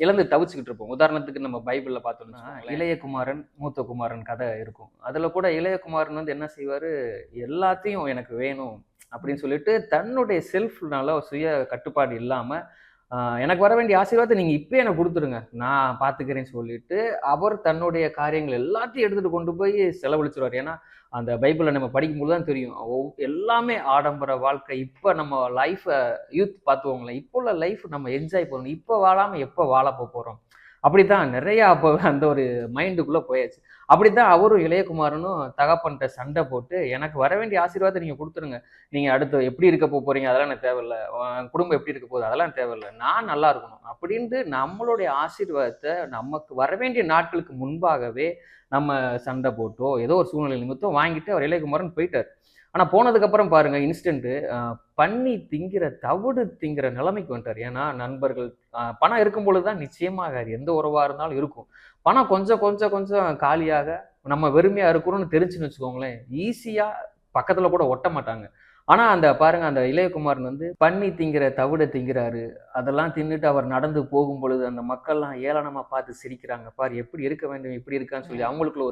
இழந்து தவிச்சுக்கிட்டு இருப்போம். உதாரணத்துக்கு நம்ம பைபிள்ல பார்த்தோம்னா, இளைய குமாரன், மூத்த குமாரன் கதை இருக்கும். அதுல கூட இளைய குமாரன் வந்து என்ன செய்வாரு, எல்லாத்தையும் எனக்கு வேணும் அப்படின்னு சொல்லிட்டு தன்னுடைய செல்ஃப்னால சுய கட்டுப்பாடு இல்லாம எனக்கு வர வேண்டிய ஆசீர்வாதத்தை நீங்க இப்பயே எனக்கு கொடுத்துருங்க, நான் பாத்துக்கிறேன்னு சொல்லிட்டு அவர் தன்னுடைய காரியங்கள் எல்லாத்தையும் எடுத்துட்டு கொண்டு போய் செலவழிச்சிருவார். ஏன்னா அந்த பைபிளை நம்ம படிக்கும்போது தான் தெரியும், எல்லாமே ஆடம்பர வாழ்க்கை. இப்ப நம்ம லைஃப் யூத் பார்த்துவோங்களேன், இப்போ உள்ள லைஃப் நம்ம என்ஜாய் பண்ணணும், இப்போ வாழாம எப்போ வாழ போறோம், அப்படித்தான் நிறைய அப்போ அந்த ஒரு மைண்டுக்குள்ள போயாச்சு. அப்படித்தான் அவரும் இளையகுமாரனும் தகப்பன்ட்ட சண்டை போட்டு, எனக்கு வர வேண்டிய ஆசீர்வாதத்தை நீங்க கொடுத்துருங்க, நீங்க அடுத்து எப்படி இருக்க போறீங்க அதெல்லாம் எனக்கு தேவையில்ல, குடும்பம் எப்படி இருக்க போகுது அதெல்லாம் தேவையில்ல, நான் நல்லா இருக்கணும் அப்படின்ட்டு நம்மளுடைய ஆசீர்வாதத்தை நமக்கு வர வேண்டிய நாட்களுக்கு முன்பாகவே நம்ம சண்டை போட்டோ ஏதோ ஒரு சூழ்நிலை நிமித்தம் வாங்கிட்டு அவர் இளையகுமாரன் போயிட்டார். ஆனா போனதுக்கு அப்புறம் பாருங்க இன்ஸ்டன்ட் பண்ணி திங்கிற தவிடு திங்கிற நிலைமைக்கு வந்துட்டார். ஏன்னா நண்பர்கள் பணம் இருக்கும் பொழுதுதான் நிச்சயமாக எந்த உறவா இருந்தாலும் இருக்கும். பணம் கொஞ்சம் கொஞ்சம் கொஞ்சம் காலியாக நம்ம வெறுமையா இருக்கிறோம்னு தெரிஞ்சுன்னு வச்சுக்கோங்களேன், ஈஸியா பக்கத்துல கூட ஒட்ட மாட்டாங்க. ஆனா அந்த பாருங்க அந்த இளையகுமாரன் வந்து பண்ணி திங்கிற தவிட திங்கிறாரு. அதெல்லாம் தின்னுட்டு அவர் நடந்து போகும் பொழுது அந்த மக்கள்லாம் ஏளனமா பார்த்து சிரிக்கிறாங்க. பாரு எப்படி இருக்க வேண்டும் இப்படி இருக்கான்னு சொல்லி அவங்களுக்குள்ள